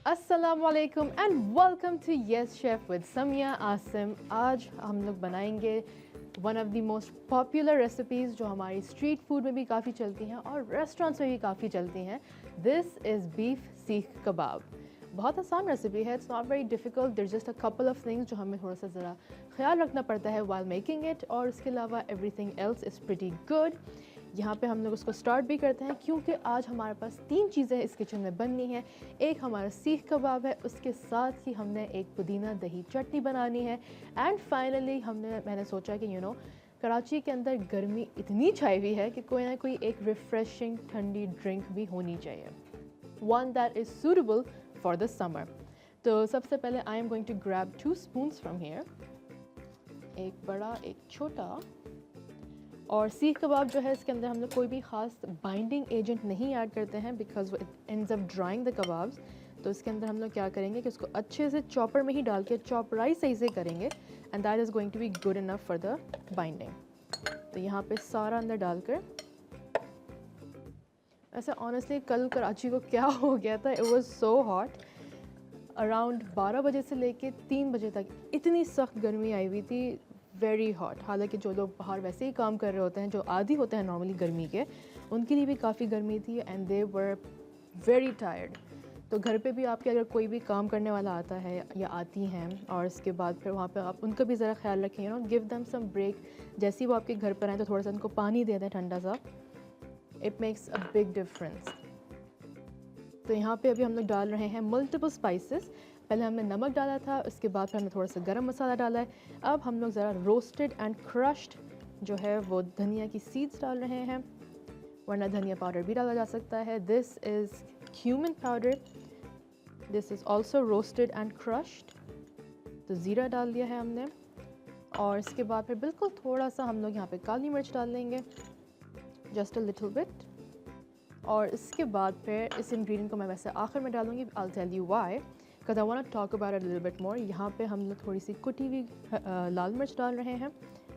अस्सलामुअलैकुम and welcome to yes chef with Samiya Asim. आज हम लोग बनाएंगे one of the most popular recipes जो हमारी स्ट्रीट फूड में भी काफ़ी चलती हैं और रेस्टोरेंट्स में भी काफ़ी चलती हैं। दिस इज़ बीफ सीख कबाब। बहुत आसान रेसिपी है, it's not very difficult, there just a couple of things जो हमें थोड़ा सा ज़रा ख्याल रखना पड़ता है व्हाइल मेकिंग इट, और उसके अलावा everything else is pretty good. यहाँ पे हम लोग उसको स्टार्ट भी करते हैं क्योंकि आज हमारे पास 3 चीज़ें इस किचन में बननी है। एक हमारा सीख कबाब है, उसके साथ ही हमने एक पुदीना दही चटनी बनानी है, एंड फाइनली मैंने सोचा कि कराची के अंदर गर्मी इतनी छाई हुई है कि कोई ना कोई एक रिफ्रेशिंग ठंडी ड्रिंक भी होनी चाहिए, one that is suitable for the summer. तो सबसे पहले I am going to grab 2 spoons from here, एक बड़ा एक छोटा। और सीख कबाब जो है इसके अंदर हम लोग कोई भी ख़ास बाइंडिंग एजेंट नहीं ऐड करते हैं because it ends up drawing the kebabs. तो इसके अंदर हम लोग क्या करेंगे कि उसको अच्छे से चॉपर में ही डाल के चॉपराइज सही से करेंगे, and that is going to be good enough for the binding. तो यहाँ पे सारा अंदर डालकर, ऐसे ऑनेस्टली कल कराची को क्या हो गया था, it was so hot. Around 12 बजे से लेके 3 बजे तक इतनी सख्त गर्मी आई हुई थी, वेरी हॉट। हालांकि जो लोग बाहर वैसे ही काम कर रहे होते हैं, जो आदी होते हैं नॉर्मली गर्मी के, उनके लिए भी काफ़ी गर्मी थी and they were very tired. तो घर पे भी आपके अगर कोई भी काम करने वाला आता है या आती हैं, और इसके बाद फिर वहाँ पे आप उनका भी ज़रा ख्याल रखें, गिव देम सम ब्रेक। जैसे ही वो आपके घर पर आएँ तो थोड़ा सा उनको पानी दे दें ठंडा सा, it makes a big difference. तो यहाँ पे अभी हम लोग डाल रहे हैं मल्टीपल स्पाइसेस। पहले हमने नमक डाला था, उसके बाद फिर हमने थोड़ा सा गरम मसाला डाला है। अब हम लोग ज़रा रोस्टेड एंड क्रश्ड जो है वो धनिया की सीड्स डाल रहे हैं, वरना धनिया पाउडर भी डाला जा सकता है। This is cumin powder, this is also roasted and crushed. तो ज़ीरा डाल दिया है हमने, और इसके बाद फिर बिल्कुल थोड़ा सा हम लोग यहाँ पे काली मिर्च डाल लेंगे, जस्ट अ लिटिल बिट। और इसके बाद फिर इस इंग्रेडिएंट को मैं वैसे आखिर में डालूंगी, I'll tell you why, because I want to talk about it a little bit more। यहाँ पे हम लोग थोड़ी सी कुटी हुई लाल मिर्च डाल रहे हैं,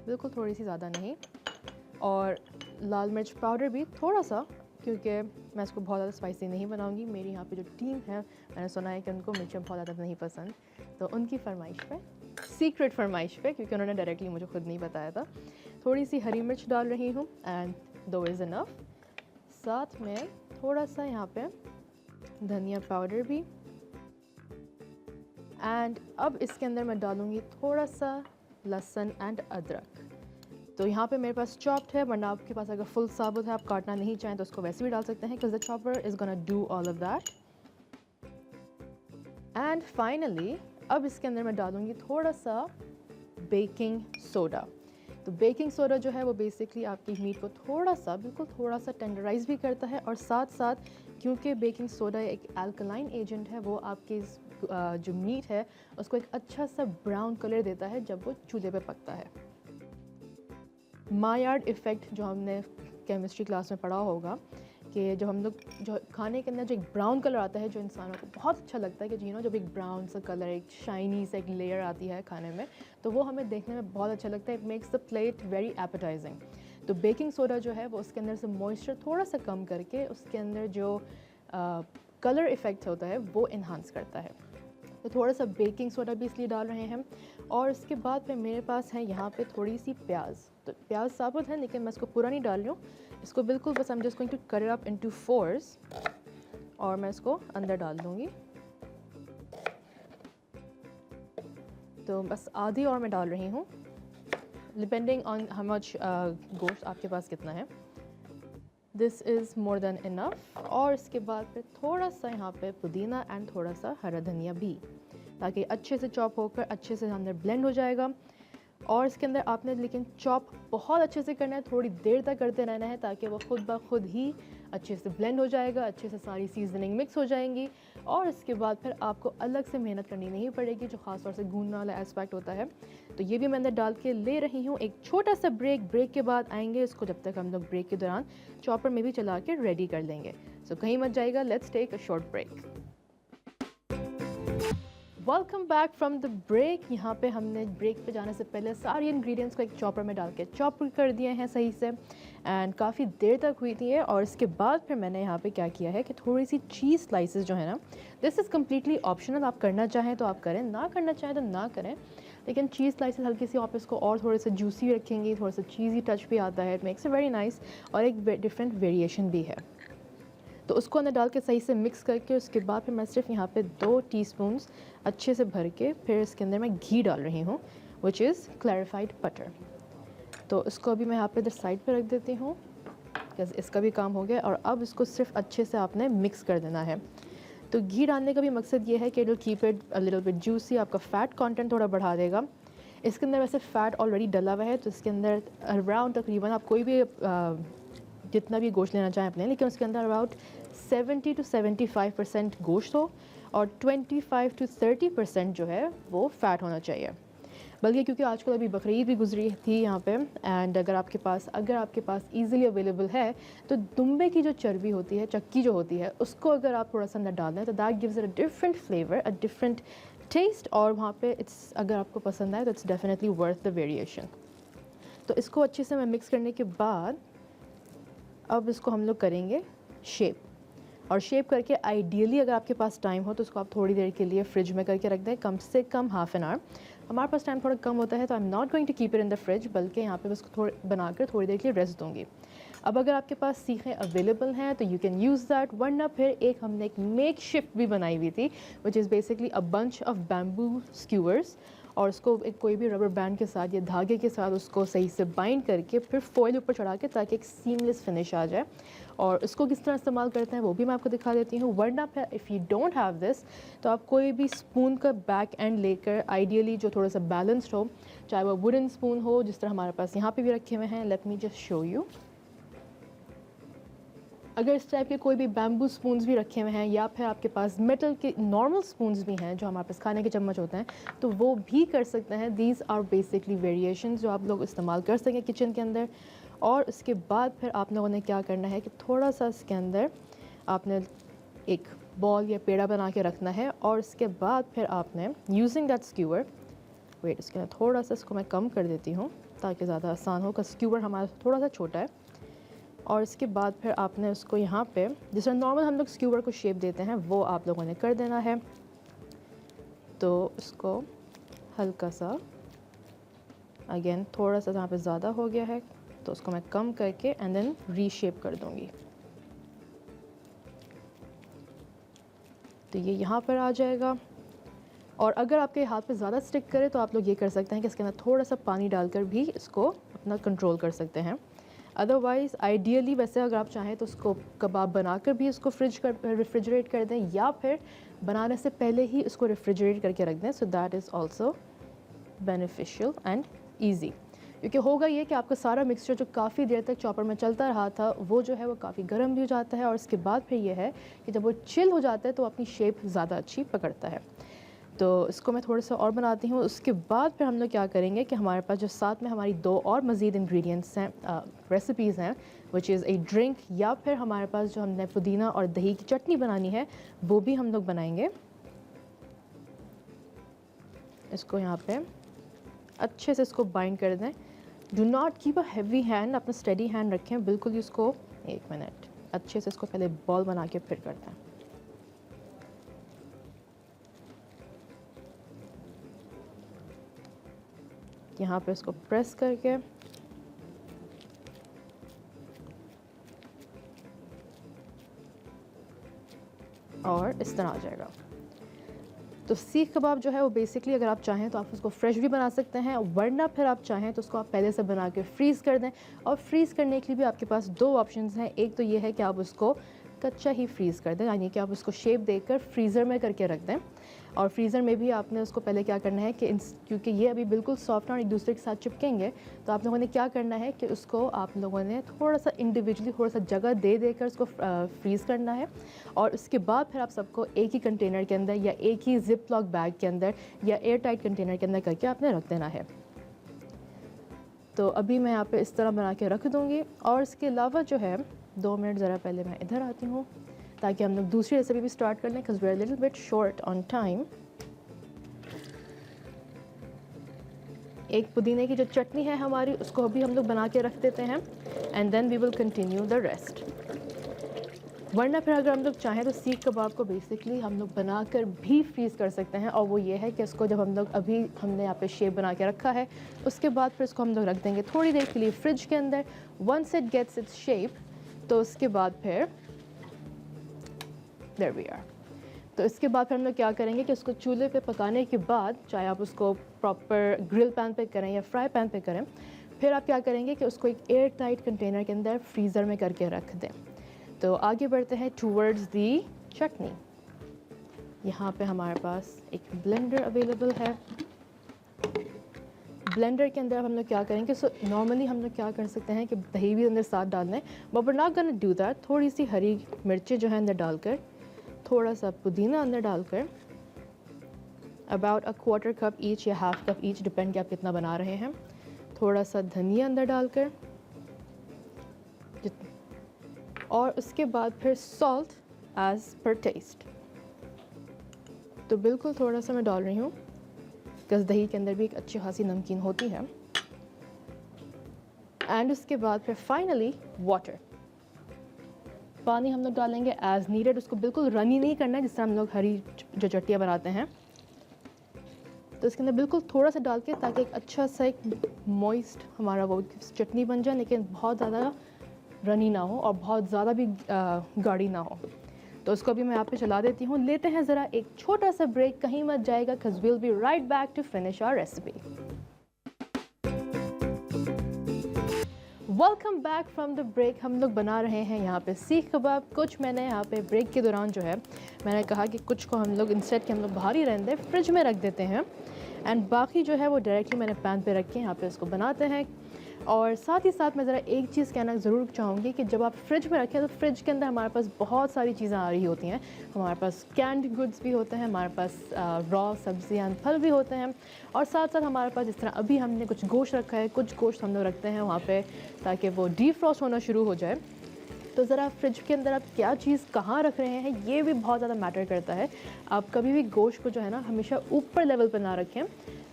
बिल्कुल थोड़ी सी, ज़्यादा नहीं, और लाल मिर्च पाउडर भी थोड़ा सा, क्योंकि मैं इसको बहुत ज़्यादा स्पाइसी नहीं बनाऊँगी। मेरी यहाँ पे जो टीम है, मैंने सुना है कि उनको मिर्चें बहुत ज़्यादा नहीं पसंद, तो उनकी फरमाइश पे, सीक्रेट फरमाइश पे, क्योंकि उन्होंने डायरेक्टली मुझे खुद नहीं बताया था, थोड़ी सी हरी मिर्च डाल रही हूँ, एंड दो इज़ इनफ। साथ में थोड़ा सा यहाँ पे धनिया पाउडर भी, एंड अब इसके अंदर मैं डालूँगी थोड़ा सा लहसुन एंड अदरक। तो यहाँ पे मेरे पास चॉप्ड है, वरना आपके पास अगर फुल साबुत है, आप काटना नहीं चाहें तो उसको वैसे भी डाल सकते हैं, because the chopper is gonna do all of that. And finally अब इसके अंदर मैं डालूँगी थोड़ा सा बेकिंग सोडा। तो बेकिंग सोडा जो है वो बेसिकली आपकी मीट को थोड़ा सा, बिल्कुल थोड़ा सा टेंडराइज भी करता है, और साथ साथ क्योंकि बेकिंग सोडा एक अल्कलाइन एजेंट है, वो आपकी जो मीट है उसको एक अच्छा सा ब्राउन कलर देता है जब वो चूल्हे पे पकता है। मायार्ड इफ़ेक्ट जो हमने केमिस्ट्री क्लास में पढ़ा होगा, कि जब हम लोग जो खाने के अंदर जो एक ब्राउन कलर आता है, जो इंसानों को बहुत अच्छा लगता है कि जब एक ब्राउन सा कलर, एक शाइनी सा एक लेयर आती है खाने में, तो वो हमें देखने में बहुत अच्छा लगता है। It makes the plate very appetising. तो बेकिंग सोडा जो है वो उसके अंदर से मॉइस्चर थोड़ा सा कम करके उसके अंदर जो कलर इफ़ेक्ट होता है वो इन्हांस करता है। तो थोड़ा सा बेकिंग सोडा भी इसलिए डाल रहे हैं। और उसके बाद फिर मेरे पास है यहाँ पे थोड़ी सी प्याज। तो प्याज साबुत है, लेकिन मैं इसको पूरा नहीं डाल रही हूँ, इसको बिल्कुल बस I'm just going to cut it up into fours, और मैं इसको अंदर डाल दूँगी। तो बस आधी और मैं डाल रही हूँ, डिपेंडिंग ऑन हाउ मच गोश्त आपके पास कितना है। This is more than enough. और इसके बाद फिर थोड़ा सा यहाँ पे पुदीना एंड थोड़ा सा हरा धनिया भी, ताकि अच्छे से चॉप होकर अच्छे से अंदर ब्लेंड हो जाएगा। और इसके अंदर आपने लेकिन चॉप बहुत अच्छे से करना है, थोड़ी देर तक करते रहना है, ताकि वो खुद ब खुद ही अच्छे से ब्लेंड हो जाएगा, अच्छे से सारी सीजनिंग मिक्स हो जाएंगी। और इसके बाद फिर आपको अलग से मेहनत करनी नहीं पड़ेगी, जो ख़ास तौर से भूनने वाला एस्पेक्ट होता है। तो ये भी मैं अंदर डाल के ले रही हूँ। एक छोटा सा ब्रेक के बाद आएंगे इसको, जब तक हम लोग ब्रेक के दौरान चॉपर में भी चला के रेडी कर लेंगे। सो कहीं मत जाइएगा, let's take a short break. Welcome back from the break. यहाँ पे हमने ब्रेक पे जाने से पहले सारी इंग्रेडिएंट्स को एक चॉपर में डाल के चॉप कर दिए हैं सही से, एंड काफ़ी देर तक हुई थी है। और इसके बाद फिर मैंने यहाँ पे क्या किया है कि थोड़ी सी चीज़ स्लाइसेस जो है ना, दिस इज़ कम्प्लीटली ऑप्शनल, आप करना चाहें तो आप करें, ना करना चाहें तो ना करें, लेकिन चीज़ स्लाइसेस हल्की सी आप इसको और थोड़े से जूसी रखेंगी, थोड़ा सा चीज़ी टच भी आता है, it makes a very nice, और एक डिफरेंट वेरिएशन भी है। तो उसको अंदर डाल के सही से मिक्स करके उसके बाद फिर मैं सिर्फ यहाँ पे 2 टीस्पून्स अच्छे से भर के फिर इसके अंदर मैं घी डाल रही हूँ, विच इज़ क्लैरिफाइड बटर। तो इसको अभी मैं यहाँ पे इधर साइड पे रख देती हूँ, बिकॉज इसका भी काम हो गया। और अब इसको सिर्फ अच्छे से आपने मिक्स कर देना है। तो घी डालने का भी मकसद ये है कि it will keep it a little bit juicy, आपका फ़ैट कंटेंट थोड़ा बढ़ा देगा। इसके अंदर वैसे फ़ैट ऑलरेडी डला हुआ है, तो इसके अंदर अराउंड तकरीबन आप कोई भी जितना भी गोश्त लेना चाहें अपने, लेकिन उसके अंदर अबाउट 70 to 75% गोश्त हो और 25 to 30% जो है वो फ़ैट होना चाहिए। बल्कि क्योंकि आजकल अभी बकरीद भी गुजरी थी यहाँ पे, एंड अगर आपके पास ईज़िली अवेलेबल है तो दुम्बे की जो चर्बी होती है, चक्की जो होती है, उसको अगर आप थोड़ा सा अंदर डाल दें तो that gives it a different flavour, a different taste, और वहाँ पे इट्स, अगर आपको पसंद आए तो it's definitely worth the variation. तो इसको अच्छे से मैं मिक्स करने के बाद अब इसको हम लोग करेंगे शेप। और शेप करके आइडियली अगर आपके पास टाइम हो तो उसको आप थोड़ी देर के लिए फ्रिज में करके रख दें, कम से कम हाफ़ एन आवर। हमारे पास टाइम थोड़ा कम होता है तो I am not going to keep it in the fridge, बल्कि यहाँ पे बस थोड़े बनाकर थोड़ी देर के लिए रेस्ट दूँगी। अब अगर आपके पास सीखें अवेलेबल हैं तो यू कैन यूज़ दैट, वरना फिर हमने एक मेक शिफ्ट भी बनाई हुई थी, which is basically a bunch of bamboo skewers, और उसको एक कोई भी रबर बैंड के साथ या धागे के साथ उसको सही से बाइंड करके फिर फॉइल ऊपर चढ़ा के, ताकि एक सीमलेस फिनिश आ जाए। और इसको किस तरह इस्तेमाल करते हैं वो भी मैं आपको दिखा देती हूँ। वरना फिर if you don't have this तो आप कोई भी स्पून का बैक एंड लेकर, आइडियली जो थोड़ा सा बैलेंस्ड हो, चाहे वो वुडन स्पून हो जिस तरह हमारे पास यहाँ पे भी रखे हुए हैं, let me just show you. अगर इस टाइप के कोई भी बैम्बू स्पून्स भी रखे हुए हैं, या फिर आपके पास मेटल के नॉर्मल स्पून्स भी हैं जो हमारे पास खाने के चम्मच होते हैं, तो वो भी कर सकते हैं। दीज आर बेसिकली वेरिएशंस जो आप लोग इस्तेमाल कर सकें किचन के अंदर। और उसके बाद फिर आप लोगों ने क्या करना है कि थोड़ा सा इसके अंदर आपने एक बॉल या पेड़ा बना के रखना है, और उसके बाद फिर आपने यूजिंग दैट स्क्यूअर, वेट इसके अंदर थोड़ा सा इसको मैं कम कर देती हूँ ताकि ज़्यादा आसान हो, स्क्यूअर हमारा थोड़ा सा छोटा है। और इसके बाद फिर आपने उसको यहाँ पे जिस तरह नॉर्मल हम लोग स्क्यूअर को शेप देते हैं वो आप लोगों ने कर देना है। तो उसको हल्का सा, अगेन थोड़ा सा यहाँ पे ज़्यादा हो गया है तो उसको मैं कम करके एंड देन रीशेप कर दूँगी। तो ये यहाँ पर आ जाएगा। और अगर आपके हाथ पे ज़्यादा स्टिक करे तो आप लोग ये कर सकते हैं कि इसके अंदर थोड़ा सा पानी डालकर भी इसको अपना कंट्रोल कर सकते हैं। अदरवाइज़ आइडियली वैसे अगर आप चाहें तो उसको कबाब बनाकर भी उसको रेफ्रिजरेट कर दें, या फिर बनाने से पहले ही उसको रेफ्रिजरेट करके रख दें, so that is also beneficial and easy. क्योंकि होगा ये कि आपका सारा मिक्सचर जो काफ़ी देर तक चॉपर में चलता रहा था वो जो है वो काफ़ी गर्म भी हो जाता है, और इसके बाद फिर ये है कि जब वो चिल हो जाता है तो अपनी शेप ज़्यादा अच्छी पकड़ता है। तो इसको मैं थोड़ा सा और बनाती हूँ। उसके बाद फिर हम लोग क्या करेंगे कि हमारे पास जो साथ में हमारी 2 और मज़ीद इंग्रेडिएंट्स हैं, रेसिपीज़ हैं, विच इज़ ए ड्रिंक, या फिर हमारे पास जो हमने पुदीना और दही की चटनी बनानी है वो भी हम लोग बनाएंगे। इसको यहाँ पे अच्छे से इसको बाइंड कर दें। Do not keep a heavy hand, अपना स्टेडी हैंड रखें बिल्कुल ही। इसको 1 मिनट अच्छे से इसको पहले बॉल बना के फिर करते हैं। यहाँ पे इसको प्रेस करके और इस तरह आ जाएगा। तो सीख कबाब जो है वो बेसिकली अगर आप चाहें तो आप उसको फ्रेश भी बना सकते हैं, वरना फिर आप चाहें तो उसको आप पहले से बना के फ्रीज़ कर दें। और फ्रीज़ करने के लिए भी आपके पास 2 ऑप्शंस हैं। एक तो ये है कि आप उसको कच्चा ही फ्रीज़ कर दें, यानी कि आप उसको शेप देकर फ्रीज़र में करके रख दें। और फ्रीज़र में भी आपने उसको पहले क्या करना है कि क्योंकि ये अभी बिल्कुल सॉफ्ट और एक दूसरे के साथ चिपकेंगे, तो आप लोगों ने क्या करना है कि उसको आप लोगों ने थोड़ा सा इंडिविजुअली थोड़ा सा जगह दे देकर उसको फ्रीज़ करना है। और उसके बाद फिर आप सबको एक ही कंटेनर के अंदर या एक ही जिप लॉक बैग के अंदर या एयर टाइट कंटेनर के अंदर करके आपने रख देना है। तो अभी मैं यहाँ पे इस तरह बना के रख दूँगी। और इसके अलावा जो है 2 मिनट ज़रा पहले मैं इधर आती हूँ ताकि हम लोग दूसरी रेसिपी भी स्टार्ट कर लें, because we are little bit short on time. एक पुदीने की जो चटनी है हमारी, उसको अभी हम लोग बना के रख देते हैं, and then we will continue the rest. वरना फिर अगर हम लोग चाहें तो सीख कबाब को बेसिकली हम लोग बनाकर भी फ्रीज़ कर सकते हैं, और वो ये है कि इसको जब हम लोग अभी हमने यहाँ पे शेप बना के रखा है, उसके बाद फिर इसको हम लोग रख देंगे थोड़ी देर के लिए फ्रिज के अंदर। Once it gets its shape, तो उसके बाद फिर देयर वी आर। तो इसके बाद फिर हम लोग क्या करेंगे कि उसको चूल्हे पे पकाने के बाद, चाहे आप उसको प्रॉपर ग्रिल पैन पे करें या फ्राई पैन पे करें, फिर आप क्या करेंगे कि उसको एक एयर टाइट कंटेनर के अंदर फ्रीज़र में करके रख दें। तो आगे बढ़ते हैं टूवर्ड्स दी चटनी। यहाँ पे हमारे पास एक ब्लेंडर अवेलेबल है। ब्लेंडर के अंदर हम लोग क्या करेंगे, सो नॉर्मली हम लोग क्या कर सकते हैं कि दही भी अंदर साथ डालना है, but we are not gonna do that. थोड़ी सी हरी मिर्चें जो है अंदर डालकर, थोड़ा सा पुदीना अंदर डालकर, about a quarter cup each या हाफ कप ईच, डिपेंड कि आप कितना बना रहे हैं, थोड़ा सा धनिया अंदर डालकर, और उसके बाद फिर सॉल्ट एज पर टेस्ट। तो बिल्कुल थोड़ा सा मैं डाल रही हूँ, बिकॉज दही के अंदर भी एक अच्छी खासी नमकीन होती है। एंड उसके बाद फिर फाइनली वाटर, पानी हम लोग डालेंगे एज नीडेड। उसको बिल्कुल रनी नहीं करना है, जिस तरह हम लोग हरी जो चटनियाँ बनाते हैं। तो इसके अंदर बिल्कुल थोड़ा सा डाल के, ताकि एक अच्छा सा एक मॉइस्ट हमारा वो चटनी बन जाए, लेकिन बहुत ज़्यादा रनी ना हो और बहुत ज़्यादा भी गाढ़ी ना हो। तो उसको अभी मैं यहाँ पे चला देती हूँ। लेते हैं ज़रा एक छोटा सा ब्रेक, कहीं मत जाएगा, because will be right back to finish our recipe. Welcome back from the break. हम लोग बना रहे हैं यहाँ पे सीख कबाब। कुछ मैंने यहाँ पे ब्रेक के दौरान जो है, मैंने कहा कि कुछ को हम लोग इंस्टेड के हम लोग बाहर ही रहने दें, फ्रिज में रख देते हैं, एंड बाकी जो है वो डायरेक्टली मैंने पैन पे रख के यहाँ पे उसको बनाते हैं। और साथ ही साथ मैं ज़रा एक चीज़ कहना ज़रूर चाहूँगी कि जब आप फ्रिज में रखें, तो फ्रिज के अंदर हमारे पास बहुत सारी चीज़ें आ रही होती हैं। हमारे पास कैंड गुड्स भी होते हैं, हमारे पास रॉ सब्जियाँ फल भी होते हैं, और साथ साथ हमारे पास जिस तरह अभी हमने कुछ गोश्त रखा है, कुछ गोश्त हम लोग रखते हैं वहाँ पे, ताकि वो डीफ्रॉस्ट होना शुरू हो जाए। तो ज़रा फ्रिज के अंदर आप क्या चीज़ कहाँ रख रहे हैं, ये भी बहुत ज़्यादा मैटर करता है। आप कभी भी गोश्त को जो है ना, हमेशा ऊपर लेवल पर ना रखें,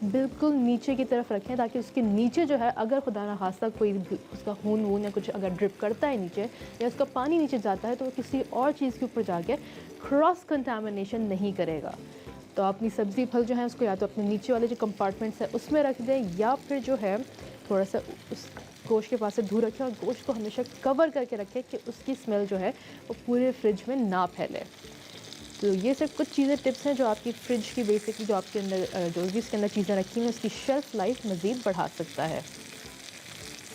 बिल्कुल नीचे की तरफ रखें, ताकि उसके नीचे जो है, अगर खुदा ना खास्ता कोई उसका खून वून या कुछ अगर ड्रिप करता है नीचे, या उसका पानी नीचे जाता है, तो वो किसी और चीज़ के ऊपर जाके क्रॉस कंटामिनेशन नहीं करेगा। तो अपनी सब्ज़ी फल जो है उसको या तो अपने नीचे वाले जो कंपार्टमेंट्स है उसमें रख दें, या फिर जो है थोड़ा सा उस गोश्त के पास से दूर रखें, और गोश्त को हमेशा कवर करके रखें कि उसकी स्मेल जो है वो पूरे फ्रिज में ना फैले। तो ये सिर्फ कुछ चीज़ें टिप्स हैं जो आपकी फ्रिज की बेसिकली जो आपके अंदर जो भी इसके अंदर चीज़ें रखी हैं, उसकी शेल्फ़ लाइफ मज़ीद बढ़ा सकता है।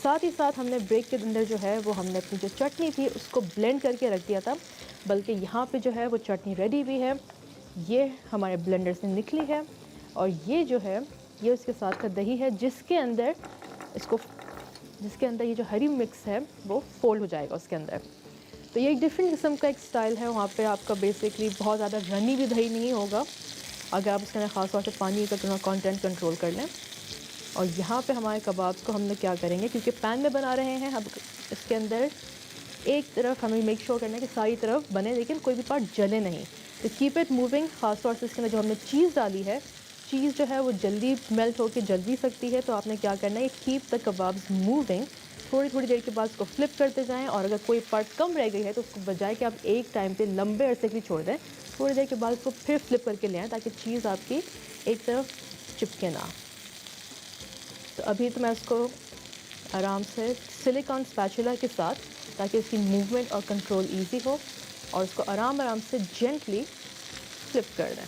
साथ ही साथ हमने ब्रेक के अंदर जो है वो हमने अपनी जो चटनी थी उसको ब्लेंड करके रख दिया था, बल्कि यहाँ पे जो है वो चटनी रेडी भी है, ये हमारे ब्लेंडर से निकली है, और ये जो है ये उसके साथ का दही है, जिसके अंदर ये जो हरी मिक्स है वो फोल्ड हो जाएगा उसके अंदर। तो ये एक डिफरेंट किस्म का एक स्टाइल है। वहाँ पे आपका बेसिकली बहुत ज़्यादा रनी भी दही नहीं होगा, अगर आप उसके अंदर ख़ास तौर से पानी का कंटेंट कंट्रोल कर लें। और यहाँ पे हमारे कबाब्स को हम लोग क्या करेंगे, क्योंकि पैन में बना रहे हैं, अब इसके अंदर एक तरफ हमें मेक श्योर करना है कि सारी तरफ बने, लेकिन कोई भी पार्ट जले नहीं। तो कीप इट मूविंग। ख़ास तौर से इसके अंदर जो हमने चीज़ डाली है, चीज़ जो है वो जल्दी मेल्ट होकर जल भी सकती है। तो आपने क्या करना है, कीप द कबाब्स मूविंग। थोड़ी थोड़ी देर के बाद उसको फ्लिप करते जाएं, और अगर कोई पार्ट कम रह गई है तो उसको बजाय कि आप एक टाइम पे लंबे अरसे के लिए छोड़ दें, थोड़ी देर के बाद उसको फिर फ्लिप करके ले आएँ, ताकि चीज़ आपकी एक तरफ चिपके ना। तो अभी तो मैं उसको आराम से सिलिकॉन स्पैचुला के साथ, ताकि उसकी मूवमेंट और कंट्रोल ईजी हो, और उसको आराम से जेंटली फ्लिप कर दें।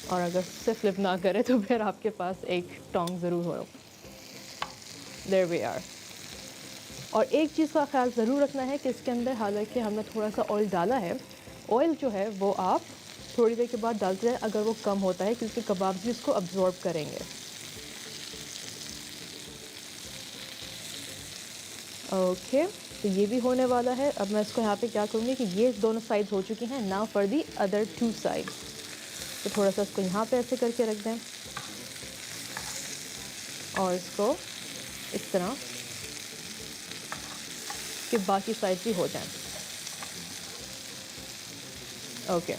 और अगर उससे फ्लिप ना करे तो फिर आपके पास एक टोंग ज़रूर हो। There we are. और एक चीज़ का ख्याल ज़रूर रखना है कि इसके अंदर हालांकि हमने थोड़ा सा ऑयल डाला है, ऑयल जो है वो आप थोड़ी देर के बाद डालते रहें अगर वो कम होता है, क्योंकि कबाब भी उसको अब्जॉर्ब करेंगे। ओके, तो ये भी होने वाला है। अब मैं इसको यहाँ पे क्या करूँगी कि ये दोनों साइड्स हो चुकी हैं, now for the other two sides. तो थोड़ा सा इसको यहाँ पे ऐसे करके रख दें, और इसको इस तरह कि बाकी साइड भी हो जाएं। ओके,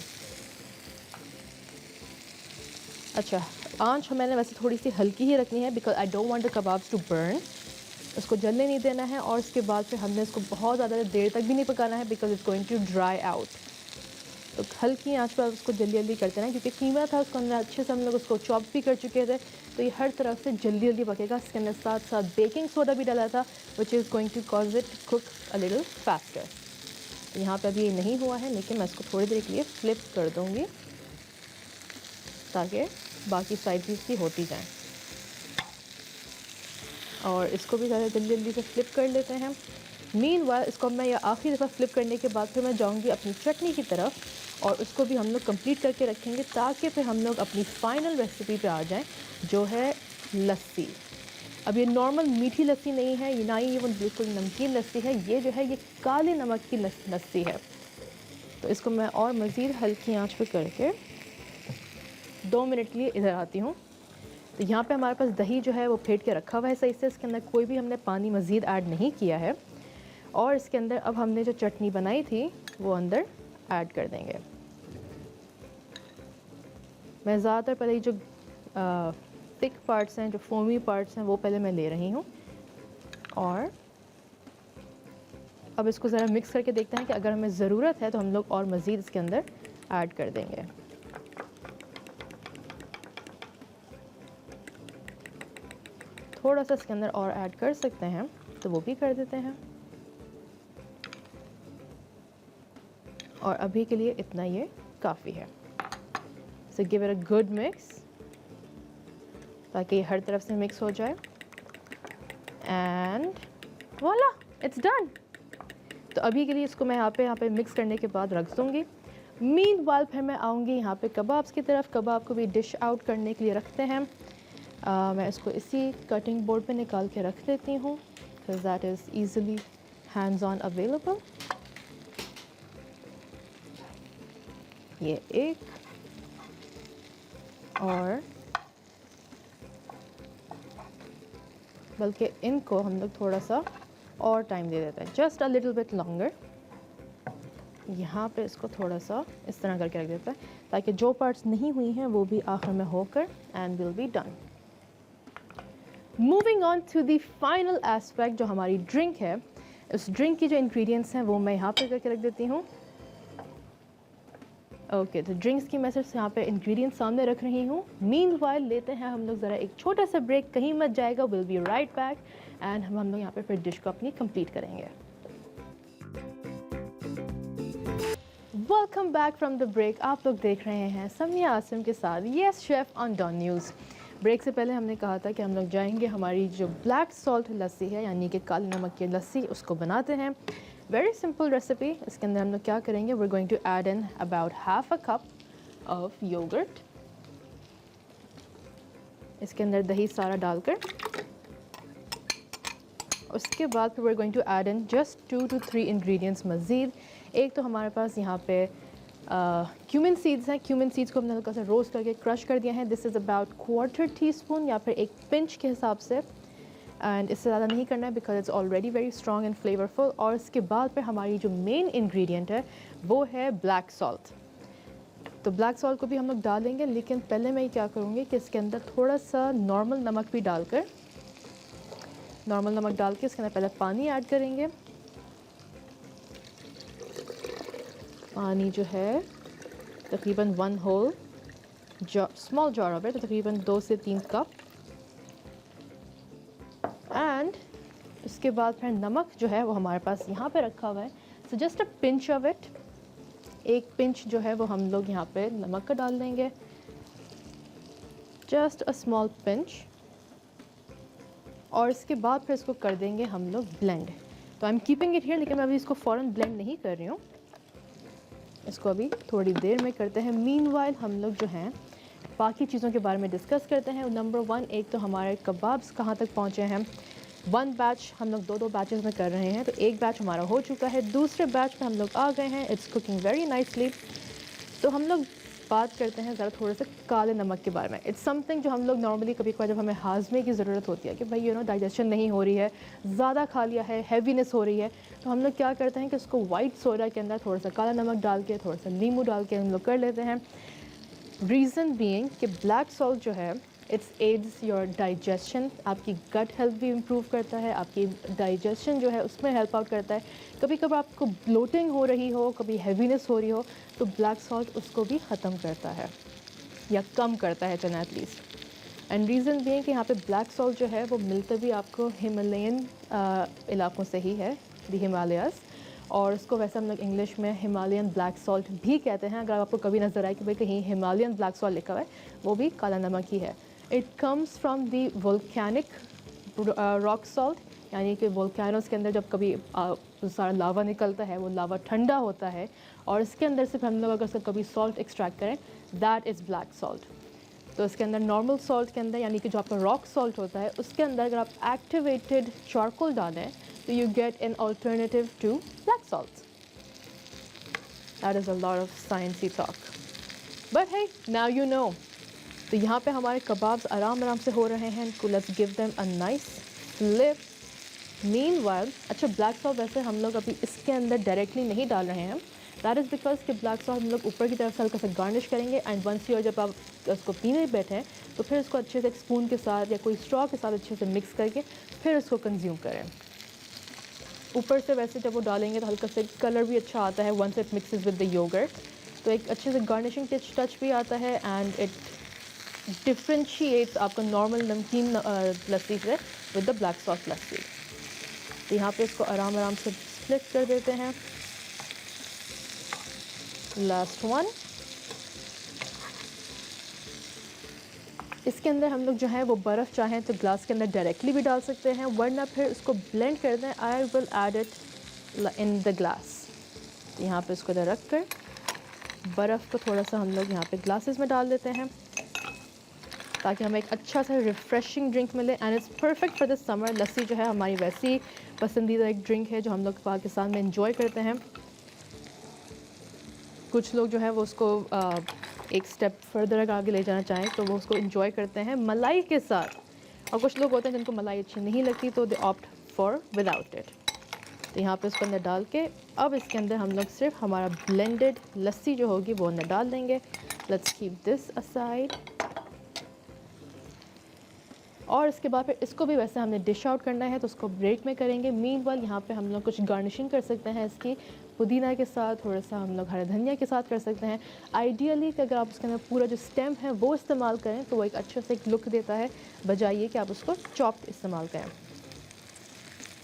अच्छा, आँच मैंने वैसे थोड़ी सी हल्की ही रखनी है because I don't want the kebabs to burn. उसको जलने नहीं देना है और उसके बाद फिर हमने इसको बहुत ज़्यादा देर तक भी नहीं पकाना है because it's going to dry out. तो हल्की आंच पर उसको जल्दी जल्दी करते हैं क्योंकि कीमा था उसको अंदर अच्छे से हम लोग उसको चॉप भी कर चुके थे, तो ये हर तरफ से जल्दी जल्दी पकेगा। इसके अंदर साथ साथ बेकिंग सोडा भी डाला था which is going to cause it cook a little faster. यहाँ पे अभी ये नहीं हुआ है लेकिन मैं इसको थोड़ी देर के लिए फ्लिप कर दूँगी ताकि बाकी साइड भी इसकी होती जाएँ। और इसको भी ज़्यादा जल्दी जल्दी से फ्लिप कर लेते हैं। मीनवाइल इसको मैं ये आखिरी दफ़ा फ्लिप करने के बाद फिर मैं जाऊँगी अपनी चटनी की तरफ और उसको भी हम लोग कंप्लीट करके रखेंगे ताकि फिर हम लोग अपनी फ़ाइनल रेसिपी पे आ जाएं जो है लस्सी। अब ये नॉर्मल मीठी लस्सी नहीं है, ये ना ही वो बिल्कुल नमकीन लस्सी है, ये जो है ये काले नमक की लस्सी है। तो इसको मैं और मज़ीद हल्की आँच पे करके 2 मिनट के लिए इधर आती हूँ। तो यहाँ पे हमारे पास दही जो है वो फेंट के रखा हुआ है सही से, इसके अंदर कोई भी हमने पानी मज़ीद ऐड नहीं किया है। और इसके अंदर अब हमने जो चटनी बनाई थी वो अंदर ऐड कर देंगे। मैं ज़्यादातर पहले जो थिक पार्ट्स हैं, जो फोमी पार्ट्स हैं, वो पहले मैं ले रही हूँ। और अब इसको ज़रा मिक्स करके देखते हैं कि अगर हमें ज़रूरत है तो हम लोग और मज़ीद इसके अंदर ऐड कर देंगे। थोड़ा सा इसके अंदर और ऐड कर सकते हैं तो वो भी कर देते हैं। और अभी के लिए इतना ये काफ़ी है। So give it a good mix ताकि हर तरफ से मिक्स हो जाए एंड वॉला इट्स डन। तो अभी के लिए इसको मैं यहाँ पे मिक्स करने के बाद रख दूँगी। मीनवाइल फिर मैं आऊँगी यहाँ पे कबाब्स की तरफ। कबाब को भी डिश आउट करने के लिए रखते हैं। मैं इसको इसी कटिंग बोर्ड पे निकाल के रख देती हूँ because that is easily hands on available. ये एक और बल्कि इनको हम लोग थोड़ा सा और टाइम दे देते हैं, just a little bit longer. यहाँ पे इसको थोड़ा सा इस तरह करके रख देते हैं ताकि जो पार्ट्स नहीं हुई हैं वो भी आखिर में होकर and will be done. Moving on to the final aspect जो हमारी ड्रिंक है, उस ड्रिंक की जो इंग्रेडिएंट्स हैं वो मैं यहाँ पे करके रख देती हूँ। ओके, तो ड्रिंक्स की मैं सिर्फ यहाँ पे इंग्रेडिएंट्स सामने रख रही हूँ। मीनवाइल लेते हैं हम लोग ज़रा एक छोटा सा ब्रेक, कहीं मत जाएगा, will be right back and हम लोग यहाँ पे फिर डिश को अपनी कंप्लीट करेंगे। Welcome back from the break. आप लोग देख रहे हैं समिया आसिम के साथ yes chef on Dawn News. Break से पहले हमने कहा था कि हम लोग जाएंगे हमारी जो ब्लैक सॉल्ट लस्सी है यानी कि काली नमक की लस्सी, उसको बनाते हैं। Very simple recipe. इसके अंदर हम लोग क्या करेंगे, we are going to add in about half a cup of yogurt. इसके अंदर दही सारा डालकर उसके बाद we are going to add in just 2 to 3 ingredients मज़ीद। एक तो हमारे पास यहाँ पे क्यूमिन सीड्स हैं। क्यूमिन सीड्स को हमने हल्का सा रोस्ट करके क्रश कर दिया है। दिस इज़ अबाउट 1/4 टीस्पून या फिर एक पिंच के हिसाब से, एंड इससे ज़्यादा नहीं करना है because it's already very strong and flavourful. और इसके बाद पे हमारी जो मेन इंग्रेडिएंट है वो है ब्लैक सॉल्ट। तो ब्लैक सॉल्ट को भी हम लोग डालेंगे, लेकिन पहले मैं क्या करूँगी कि इसके अंदर थोड़ा सा नॉर्मल नमक भी डालकर, नॉर्मल नमक डाल के इसके अंदर पहले पानी ऐड करेंगे। पानी जो है तकरीबन 1 whole small jar of it, तकरीबन 2 से 3 कप। एंड इसके बाद फिर नमक जो है वो हमारे पास यहाँ पे रखा हुआ है। So just a pinch of it, एक पिंच जो है वो हम लोग यहाँ पे नमक का डाल देंगे, जस्ट अ स्मॉल पिंच। और इसके बाद फिर इसको कर देंगे हम लोग ब्लेंड। तो I am keeping it here, लेकिन मैं अभी इसको फ़ौरन ब्लेंड नहीं कर रही हूँ, इसको अभी थोड़ी देर में करते हैं। मीनवाइल हम लोग जो हैं बाकी चीज़ों के बारे में डिस्कस करते हैं। नंबर 1, एक तो हमारे कबाब्स कहाँ तक पहुँचे हैं। 1 बैच हम लोग 2 बैचेस में कर रहे हैं, तो एक बैच हमारा हो चुका है, दूसरे बैच में हम लोग आ गए हैं। It's cooking very nicely. तो हम लोग बात करते हैं ज़रा थोड़ा सा काले नमक के बारे में। इट्स समथिंग जो हम लोग नॉर्मली कभी कभार जब हमें हाजमे की ज़रूरत होती है कि भाई डाइजेशन नहीं हो रही है, ज़्यादा खा लिया है, हैवीनेस हो रही है, तो हम लोग क्या करते हैं कि उसको वाइट सोडा के अंदर थोड़ा सा काला नमक डाल के, थोड़ा सा नींबू डाल के हम लोग कर लेते हैं। रीज़न बीइंग कि ब्लैक सॉल्ट जो है इट्स एड्स योर डाइजेशन, आपकी गट हेल्थ भी इम्प्रूव करता है, आपकी डाइजेशन जो है उसमें हेल्प आउट करता है। कभी कभी आपको ब्लोटिंग हो रही हो, कभी हैवीनेस हो रही हो, तो ब्लैक सॉल्ट उसको भी ख़त्म करता है या कम करता है चना एटलीस्ट। एंड रीज़न भी है कि यहाँ पे ब्लैक सॉल्ट जो है वो मिलता भी आपको हिमालयन इलाकों से ही है, द हिमालयाज़, और उसको वैसे हम लोग इंग्लिश में हिमालयन ब्लैक सॉल्ट भी कहते हैं। अगर आपको कभी नज़र आए कि भाई कहीं हिमालयन ब्लैक सॉल्ट लिखा हुआ है, वो भी काला नमक ही है। It comes from the volcanic rock salt, यानी कि वोल्केनोस के अंदर जब कभी सारा लावा निकलता है, वो लावा ठंडा होता है और इसके अंदर से हम लोग अगर उसका कभी सॉल्ट एक्सट्रैक्ट करें, दैट इज़ ब्लैक सॉल्ट। तो इसके अंदर नॉर्मल सॉल्ट के अंदर, यानी कि जो आपका रॉक सॉल्ट होता है, उसके अंदर अगर आप एक्टिवेटेड चारकोल डालें तो you get an alternative to black salt. That is a lot of sciency talk, but hey now you know. तो यहाँ पे हमारे कबाब्स आराम आराम से हो रहे हैं। Let's give them a nice flip. Meanwhile, अच्छा ब्लैक सॉल्ट वैसे हम लोग अभी इसके अंदर डायरेक्टली नहीं डाल रहे हैं, दैट इज़ बिकॉज कि ब्लैक सॉल्ट हम लोग ऊपर की तरफ से हल्का सा गार्निश करेंगे एंड वंस यू, जब आप उसको पीने बैठें तो फिर उसको अच्छे से एक स्पून के साथ या कोई स्ट्रॉ के साथ अच्छे से मिक्स करके फिर उसको कंज्यूम करें। ऊपर से वैसे जब वो डालेंगे तो हल्का सा कलर भी अच्छा आता है once it mixes with the yogurt, तो एक अच्छे से गार्निशिंग टच भी आता है एंड इट डिफ्रेंशिएट्स आपका नॉर्मल नमकीन लस्सी से with the black salt lassi. तो यहाँ पे इसको आराम आराम से स्प्लिट कर देते हैं। Last one. इसके अंदर हम लोग जो है वो बर्फ़ चाहें तो ग्लास के अंदर डायरेक्टली भी डाल सकते हैं, वरना फिर उसको ब्लेंड कर दें। I will add it in the glass. यहाँ पे इसको रख कर बर्फ़ को थोड़ा सा हम लोग यहाँ पे ग्लासेस में डाल देते हैं ताकि हमें एक अच्छा सा रिफ़्रेशिंग ड्रिंक मिले and it's perfect for this summer. Lassi जो है हमारी वैसी पसंदीदा एक ड्रिंक है जो हम लोग पाकिस्तान में इंजॉय करते हैं। कुछ लोग जो है वो उसको एक स्टेप फर्दर अगर आगे ले जाना चाहें तो वो उसको इंजॉय करते हैं मलाई के साथ, और कुछ लोग होते हैं जिनको मलाई अच्छी नहीं लगती तो दे ऑप्ट फॉर विदाउट इट। तो यहाँ पे उसको अंदर डाल के अब इसके अंदर हम लोग सिर्फ हमारा ब्लेंडेड लस्सी जो होगी वो अंदर डाल देंगे। Let's keep this aside. और इसके बाद फिर इसको भी वैसे हमने डिश आउट करना है तो उसको ब्रेक में करेंगे। मीनवाइल यहाँ पे हम लोग कुछ गार्निशिंग कर सकते हैं इसकी, पुदीना के साथ, थोड़ा सा हम लोग हरा धनिया के साथ कर सकते हैं। आइडियली कि अगर आप उसके अंदर पूरा जो स्टेम है वो इस्तेमाल करें तो वो एक अच्छे से एक लुक देता है, बजाय ये कि आप उसको चॉप्ड इस्तेमाल करें।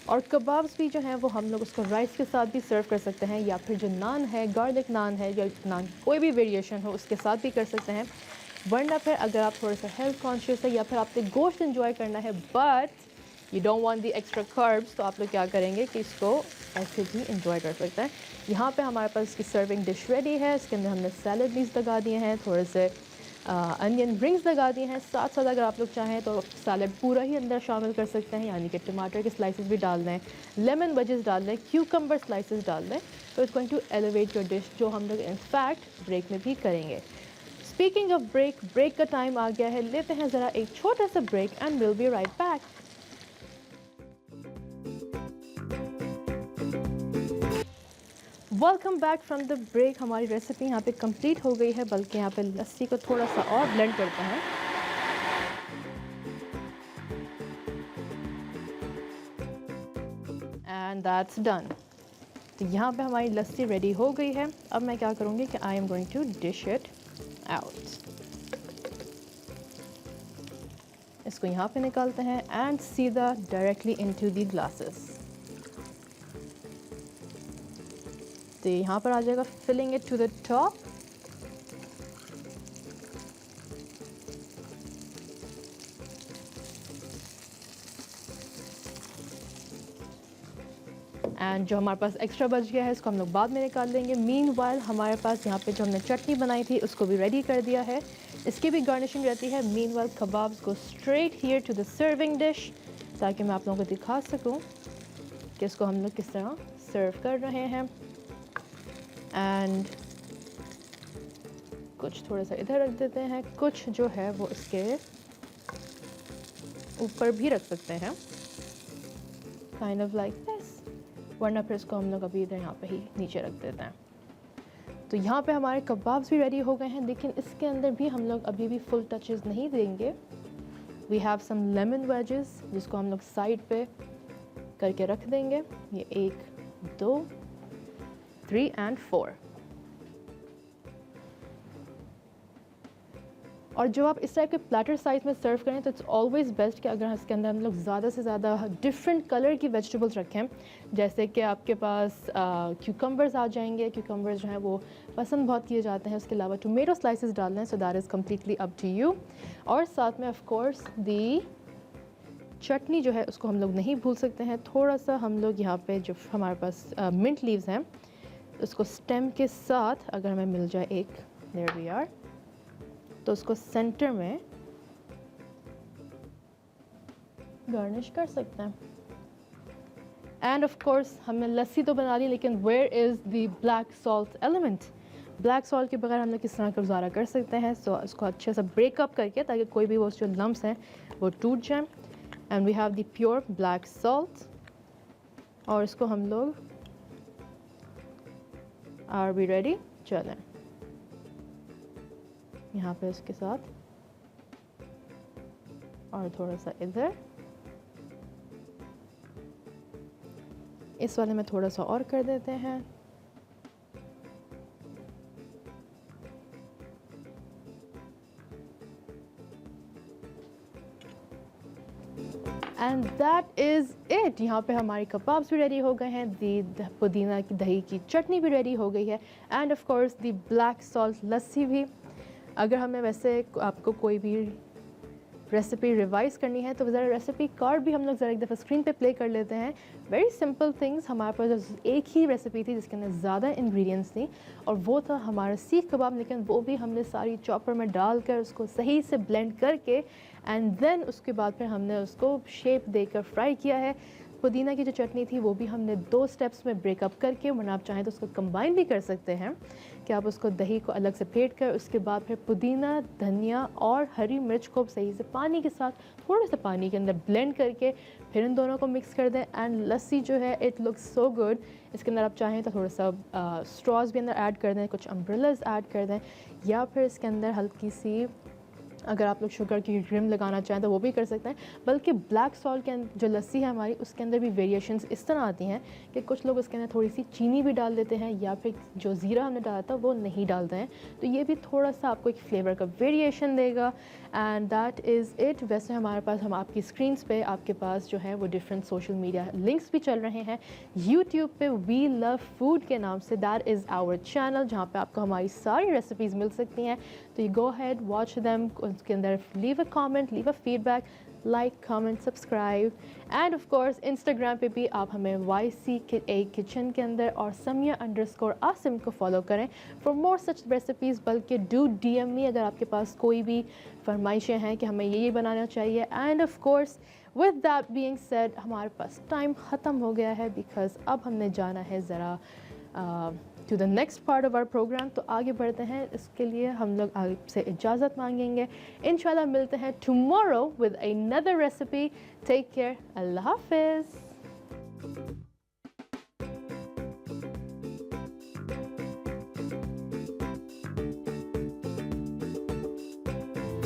और कबाब्स भी जो हैं वो हम लोग उसको राइस के साथ भी सर्व कर सकते हैं, या फिर जो नान है, गार्लिक नान है, या नान कोई भी वेरिएशन हो उसके साथ भी कर सकते हैं। वरना फिर अगर आप थोड़ा सा हेल्थ कॉन्शियस है या फिर आपको गोश्त एंजॉय करना है but you don't want the extra curbs, तो आप लोग क्या करेंगे कि इसको ऐसे भी इंजॉय कर सकते हैं। यहाँ पे हमारे पास इसकी सर्विंग डिश रेडी है। इसके अंदर हमने सैलड लीव्स लगा दिए हैं, थोड़े से अनियन रिंग्स लगा दिए हैं। साथ साथ अगर आप लोग चाहें तो सैलड पूरा ही अंदर शामिल कर सकते हैं, यानी कि टमाटर के स्लाइसेस भी डाल दें, लेमन वेजेस डाल दें, क्यूकम्बर स्लाइसेस डाल दें, तो it's going to elevate your dish, जो हम लोग इनफैक्ट ब्रेक में भी करेंगे। स्पीकिंग ऑफ ब्रेक का टाइम आ गया है, लेते हैं ज़रा एक छोटा सा break and will be right back. Welcome back from the break. हमारी रेसिपी यहाँ पे कंप्लीट हो गई है, बल्कि यहाँ पे लस्सी को थोड़ा सा और ब्लेंड करते हैं। And that's done. तो यहाँ पे हमारी लस्सी रेडी हो गई है। अब मैं क्या करूँगी कि I am going to dish it out. इसको यहाँ पे निकालते हैं एंड सीधा डायरेक्टली इनटू दी ग्लासेस। तो यहाँ पर आ जाएगा filling it to the top. And जो हमारे पास एक्स्ट्रा बच गया है इसको हम लोग बाद में निकाल लेंगे। मीनवाइल हमारे पास यहाँ पे जो हमने चटनी बनाई थी उसको भी रेडी कर दिया है, इसकी भी गार्निशिंग रहती है। मीनवाइल कबाब्स को straight here to the serving dish, ताकि मैं आप लोगों को दिखा सकूं कि इसको हम लोग किस तरह सर्व कर रहे हैं। एंड कुछ थोड़ा सा इधर रख देते हैं, कुछ जो है वो इसके ऊपर भी रख सकते हैं, काइंड ऑफ लाइक दिस, वरना फिर इसको हम लोग अभी इधर यहाँ पे ही नीचे रख देते हैं। तो यहाँ पे हमारे कबाब्स भी रेडी हो गए हैं, लेकिन इसके अंदर भी हम लोग अभी भी फुल टचेस नहीं देंगे। We have some lemon wedges जिसको हम लोग साइड पे करके रख देंगे। ये 1 2 3 and 4। और जो आप इस टाइप के प्लेटर साइज में सर्व करें तो इट्स ऑलवेज बेस्ट कि अगर इसके अंदर हम लोग ज़्यादा से ज़्यादा डिफरेंट कलर की वेजिटेबल्स रखें, जैसे कि आपके पास क्यूकम्बर्स आ जाएंगे। क्यूकम्बर्स जो हैं वो पसंद बहुत किए जाते हैं। उसके अलावा टोमेटो स्लाइसेस डाल दें, so that is completely up to you. और साथ में ऑफ कोर्स दी चटनी जो है उसको हम लोग नहीं भूल सकते हैं। थोड़ा सा हम लोग यहाँ पे जो हमारे पास मिंट लीव्स हैं उसको स्टेम के साथ अगर हमें मिल जाए एक, देयर वी आर, तो उसको सेंटर में गार्निश कर सकते हैं। एंड ऑफ कोर्स हमने लस्सी तो बना ली, लेकिन where is the black salt element? Black salt के बगैर हम लोग किस तरह का गुजारा कर सकते हैं? सो उसको अच्छे से ब्रेकअप करके ताकि कोई भी वो जो लम्स हैं वो टूट जाएं। And we have the pure black salt, और इसको हम लोग आर वी रेडी? चलें यहाँ पे इसके साथ और थोड़ा सा इधर, इस वाले में थोड़ा सा और कर देते हैं। And that is it. यहाँ पे हमारे कबाब्स भी रेडी हो गए हैं, दी पुदीना की दही की चटनी भी रेडी हो गई है, and of course the black salt lassi भी। अगर हमें वैसे आपको कोई भी रेसिपी रिवाइज़ करनी है तो ज़रा रेसिपी कार्ड भी हम लोग ज़रा एक दफ़ा स्क्रीन पे प्ले कर लेते हैं। Very simple things. हमारे पास एक ही रेसिपी थी जिसके अंदर ज़्यादा इंग्रेडिएंट्स थी, और वो था हमारा सीख कबाब, लेकिन वो भी हमने सारी चॉपर में डालकर उसको सही से ब्लेंड करके एंड देन उसके बाद फिर हमने उसको शेप देकर फ्राई किया है। पुदीना की जो चटनी थी वो भी हमने 2 स्टेप्स में ब्रेकअप करके, वरना आप चाहें तो उसको कंबाइन भी कर सकते हैं कि आप उसको दही को अलग से फेंट कर उसके बाद फिर पुदीना, धनिया और हरी मिर्च को सही से पानी के साथ थोड़े से पानी के अंदर ब्लेंड करके फिर इन दोनों को मिक्स कर दें। एंड लस्सी जो है इट लुक्स सो गुड। इसके अंदर आप चाहें तो थोड़ा सा स्ट्रॉज भी अंदर ऐड कर दें, कुछ अम्ब्रेलाज ऐड कर दें, या फिर इसके अंदर हल्की सी अगर आप लोग शुगर की क्रीम लगाना चाहें तो वो भी कर सकते हैं। बल्कि ब्लैक सॉल्ट के जो लस्सी है हमारी उसके अंदर भी वेरिएशंस इस तरह आती हैं कि कुछ लोग उसके अंदर थोड़ी सी चीनी भी डाल देते हैं, या फिर जो ज़ीरा हमने डाला था वो नहीं डालते हैं, तो ये भी थोड़ा सा आपको एक फ्लेवर का वेरिएशन देगा। And that is it. वैसे हमारे पास हम आपकी स्क्रीन्स पे आपके पास जो है वो डिफरेंट सोशल मीडिया लिंक्स भी चल रहे हैं। यूट्यूब पे वी लव फूड के नाम say that is our channel, जहाँ पे आपको हमारी सारी रेसिपीज़ मिल सकती हैं। तो you go ahead, watch them. उसके अंदर leave a comment, leave a feedback, like, comment, subscribe. And of course Instagram पे भी आप हमें YC किचन के अंदर और Samia_Asim को फॉलो करें फॉर मोर सच रेसिपीज़। बल्कि डू DM मी अगर आपके पास कोई भी फरमाइशें हैं कि हमें ये बनाना चाहिए। And of course with that being said हमारे पास टाइम ख़त्म हो गया है, बिकॉज अब हमने जाना है ज़रा to the next part of our programme. तो आगे बढ़ते हैं, इसके लिए हम लोग आपसे इजाज़त मांगेंगे। इंशाल्लाह मिलते हैं tomorrow with another recipe. Take care, Allah हाफिज़।